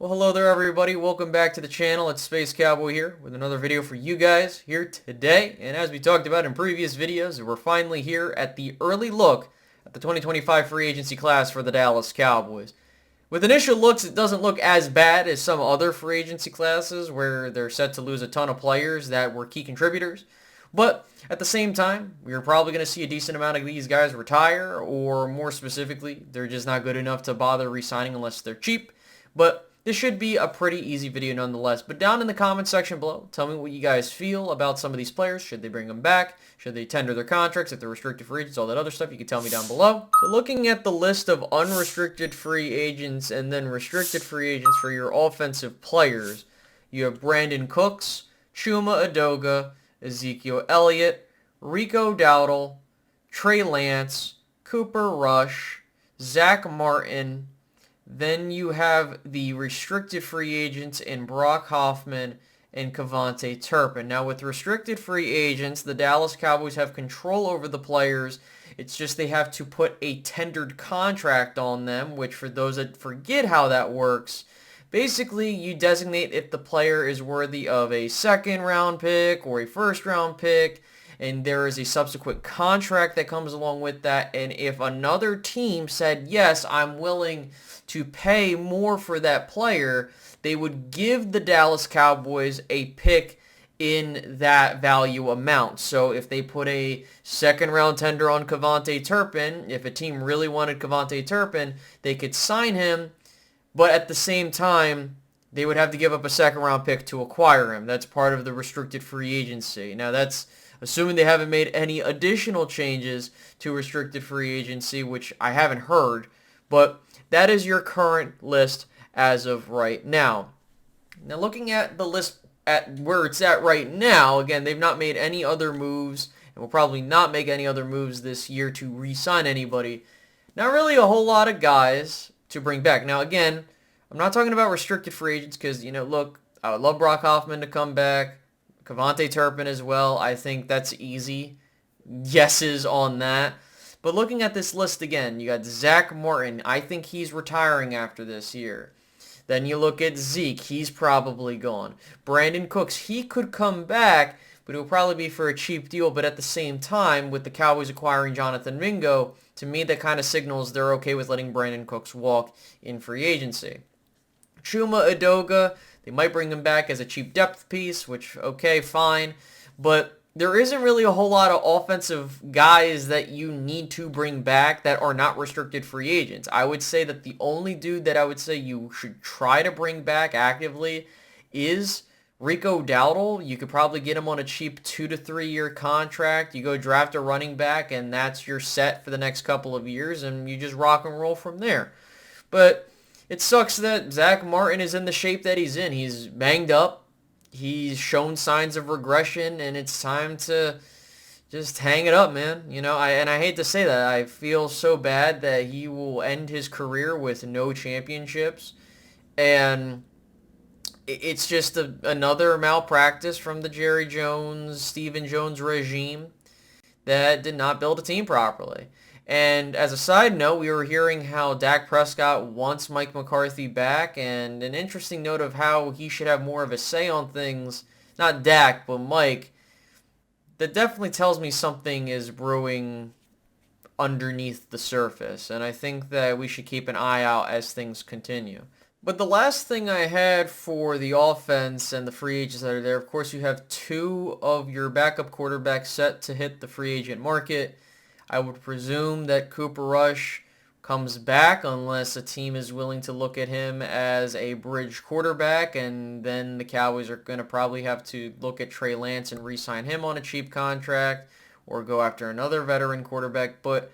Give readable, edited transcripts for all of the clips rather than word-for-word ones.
Well, hello there everybody. Welcome back to the channel. It's Space Cowboy here with another video for you guys here today. And as we talked about in previous videos, we're finally here at the early look at the 2025 free agency class for the Dallas Cowboys. With initial looks, it doesn't look as bad as some other free agency classes where they're set to lose a ton of players that were key contributors. But at the same time, we're probably going to see a decent amount of these guys retire, or more specifically, they're just not good enough to bother re-signing unless they're cheap. But this should be a pretty easy video nonetheless. But down in the comment section below, tell me what you guys feel about some of these players. Should they bring them back? Should they tender their contracts if they're restricted free agents? All that other stuff you can tell me down below. So looking at the list of unrestricted free agents and then restricted free agents for your offensive players, you have Brandon Cooks, Chuma Edoga, Ezekiel Elliott, Rico Dowdle, Trey Lance, Cooper Rush, Zach Martin. Then you have the restricted free agents in Brock Hoffman and Kevontae Turpin. Now with restricted free agents, the Dallas Cowboys have control over the players. It's just they have to put a tendered contract on them, which for those that forget how that works, basically you designate if the player is worthy of a second round pick or a first round pick, and there is a subsequent contract that comes along with that. And if another team said, yes, I'm willing to pay more for that player, they would give the Dallas Cowboys a pick in that value amount. So if they put a second round tender on Kevontae Turpin, if a team really wanted Kevontae Turpin, they could sign him, but at the same time, they would have to give up a second round pick to acquire him. That's part of the restricted free agency. Now that's assuming they haven't made any additional changes to restricted free agency, which I haven't heard, but that is your current list as of right now. Now looking at the list at where it's at right now, again, they've not made any other moves and will probably not make any other moves this year to re-sign anybody. Not really a whole lot of guys to bring back. Now again, I'm not talking about restricted free agents because, look, I would love Brock Hoffman to come back. Kevontae Turpin as well. I think that's easy yeses on that. But looking at this list again, you got Zach Martin. I think he's retiring after this year. Then you look at Zeke. He's probably gone. Brandon Cooks. He could come back, but it will probably be for a cheap deal. But at the same time, with the Cowboys acquiring Jonathan Mingo, to me that kind of signals they're okay with letting Brandon Cooks walk in free agency. Chuma Edoga, they might bring him back as a cheap depth piece, which, okay, fine. But there isn't really a whole lot of offensive guys that you need to bring back that are not restricted free agents. I would say that the only dude that I would say you should try to bring back actively is Rico Dowdle. You could probably get him on a cheap 2 to 3 year contract. You go draft a running back, and that's your set for the next couple of years, and you just rock and roll from there. But it sucks that Zach Martin is in the shape that he's in. He's banged up. He's shown signs of regression, and it's time to just hang it up, man. I hate to say that. I feel so bad that he will end his career with no championships, and it's just another malpractice from the Jerry Jones, Stephen Jones regime that did not build a team properly. And as a side note, we were hearing how Dak Prescott wants Mike McCarthy back, and an interesting note of how he should have more of a say on things, not Dak, but Mike, that definitely tells me something is brewing underneath the surface, and I think that we should keep an eye out as things continue. But the last thing I had for the offense and the free agents that are there, of course, you have two of your backup quarterbacks set to hit the free agent market. I would presume that Cooper Rush comes back unless a team is willing to look at him as a bridge quarterback, and then the Cowboys are going to probably have to look at Trey Lance and re-sign him on a cheap contract or go after another veteran quarterback. But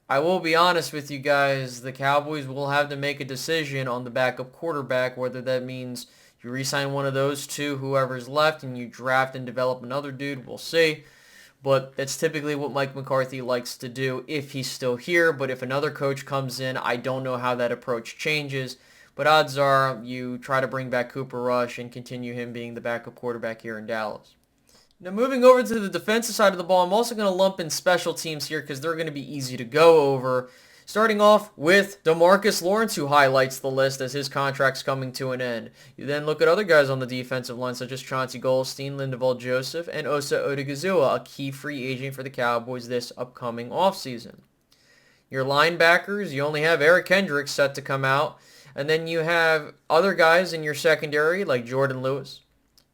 I will be honest with you guys, the Cowboys will have to make a decision on the backup quarterback, whether that means you re-sign one of those two, whoever's left, and you draft and develop another dude. We'll see. But that's typically what Mike McCarthy likes to do if he's still here. But if another coach comes in, I don't know how that approach changes. But odds are you try to bring back Cooper Rush and continue him being the backup quarterback here in Dallas. Now moving over to the defensive side of the ball, I'm also going to lump in special teams here because they're going to be easy to go over. Starting off with DeMarcus Lawrence, who highlights the list as his contract's coming to an end. You then look at other guys on the defensive line, such as Chauncey Goldstein, Lindeval Joseph, and Osa Odigizua, a key free agent for the Cowboys this upcoming offseason. Your linebackers, you only have Eric Kendricks set to come out, and then you have other guys in your secondary like Jordan Lewis,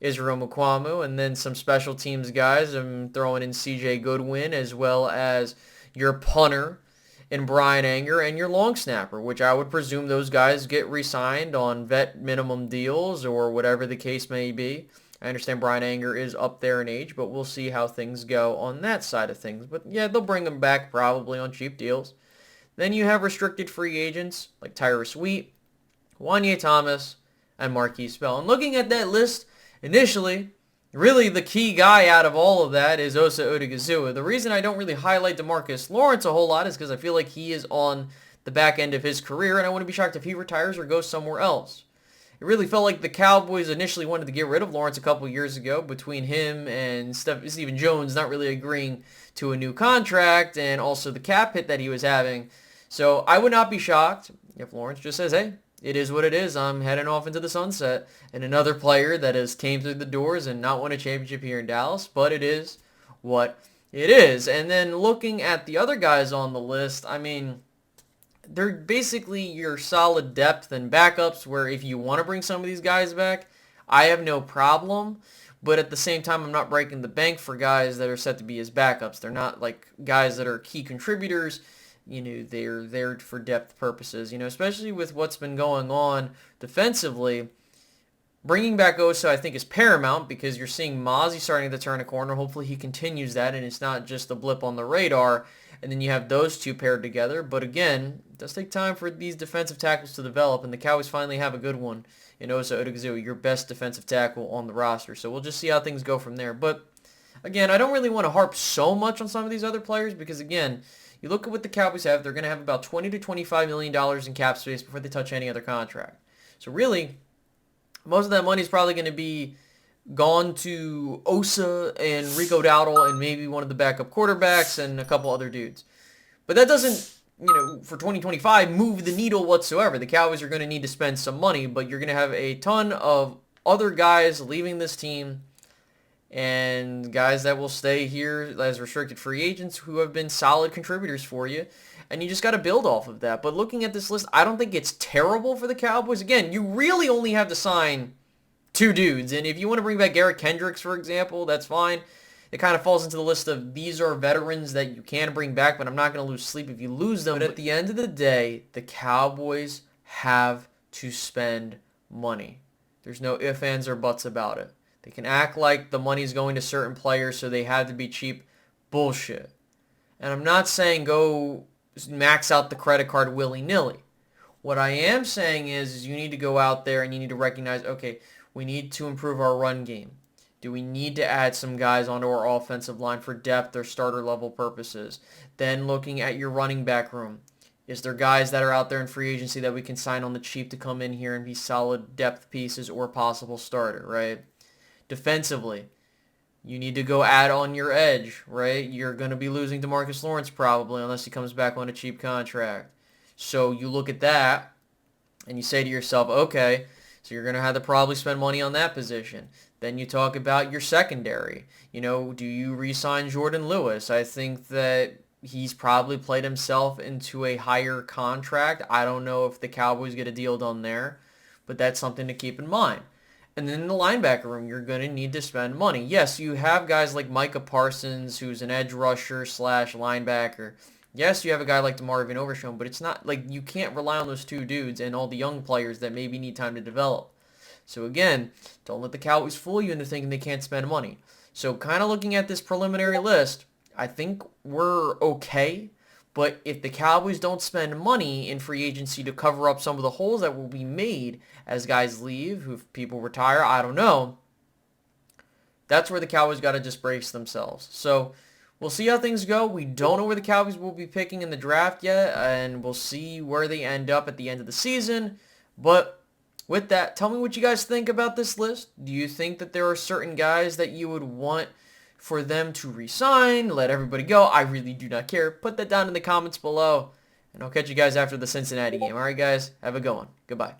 Israel Mukuamu, and then some special teams guys. I'm throwing in CJ Goodwin as well as your punter in Brian Anger and your long snapper, which I would presume those guys get re-signed on vet minimum deals or whatever the case may be. I understand Brian Anger is up there in age, but we'll see how things go on that side of things. But yeah, they'll bring him back probably on cheap deals. Then you have restricted free agents like Tyrus Wheat, Wanye Thomas, and Marquise Bell. And looking at that list, initially, really the key guy out of all of that is Osa Odigizua. The reason I don't really highlight DeMarcus Lawrence a whole lot is because I feel like he is on the back end of his career, and I wouldn't be shocked if he retires or goes somewhere else. It really felt like the Cowboys initially wanted to get rid of Lawrence a couple years ago between him and Stephen Jones not really agreeing to a new contract and also the cap hit that he was having. So I would not be shocked if Lawrence just says, hey, it is what it is. I'm heading off into the sunset. And another player that has came through the doors and not won a championship here in Dallas, but it is what it is. And then looking at the other guys on the list, I mean, they're basically your solid depth and backups where if you want to bring some of these guys back, I have no problem. But at the same time, I'm not breaking the bank for guys that are set to be his backups. They're not like guys that are key contributors. You know, they're there for depth purposes, you know, especially with what's been going on defensively. Bringing back Osa, I think, is paramount because you're seeing Mozzie starting to turn a corner. Hopefully he continues that and it's not just a blip on the radar. And then you have those two paired together. But again, it does take time for these defensive tackles to develop, and the Cowboys finally have a good one in Osa Odigizua, your best defensive tackle on the roster. So we'll just see how things go from there. But again, I don't really want to harp so much on some of these other players because, again, you look at what the Cowboys have, they're going to have about $20 to $25 million in cap space before they touch any other contract. So really, most of that money is probably going to be gone to Osa and Rico Dowdle and maybe one of the backup quarterbacks and a couple other dudes. But that doesn't, you know, for 2025 move the needle whatsoever. The Cowboys are going to need to spend some money, but you're going to have a ton of other guys leaving this team and guys that will stay here as restricted free agents who have been solid contributors for you. And you just got to build off of that. But looking at this list, I don't think it's terrible for the Cowboys. Again, you really only have to sign two dudes. And if you want to bring back Eric Kendricks, for example, that's fine. It kind of falls into the list of these are veterans that you can bring back, but I'm not going to lose sleep if you lose them. But at the end of the day, the Cowboys have to spend money. There's no ifs, ands, or buts about it. They can act like the money's going to certain players, so they had to be cheap. Bullshit. And I'm not saying go max out the credit card willy-nilly. What I am saying is you need to go out there and you need to recognize, okay, we need to improve our run game. Do we need to add some guys onto our offensive line for depth or starter level purposes? Then looking at your running back room. Is there guys that are out there in free agency that we can sign on the cheap to come in here and be solid depth pieces or possible starter, right? Defensively, you need to go add on your edge, right? You're going to be losing DeMarcus Lawrence probably unless he comes back on a cheap contract. So you look at that and you say to yourself, okay, so you're going to have to probably spend money on that position. Then you talk about your secondary. You know, do you re-sign Jordan Lewis? I think that he's probably played himself into a higher contract. I don't know if the Cowboys get a deal done there, but that's something to keep in mind. And then in the linebacker room, you're going to need to spend money. Yes, you have guys like Micah Parsons, who's an edge rusher / linebacker. Yes, you have a guy like DeMarvin Overshown, but it's not like you can't rely on those two dudes and all the young players that maybe need time to develop. So again, don't let the Cowboys fool you into thinking they can't spend money. So kind of looking at this preliminary list, I think we're okay. But if the Cowboys don't spend money in free agency to cover up some of the holes that will be made as guys leave, if people retire, I don't know. That's where the Cowboys got to just brace themselves. So we'll see how things go. We don't know where the Cowboys will be picking in the draft yet, and we'll see where they end up at the end of the season. But with that, tell me what you guys think about this list. Do you think that there are certain guys that you would want for them to resign, let everybody go. I really do not care. Put that down in the comments below, and I'll catch you guys after the Cincinnati game. All right, guys? Have a good one. Goodbye.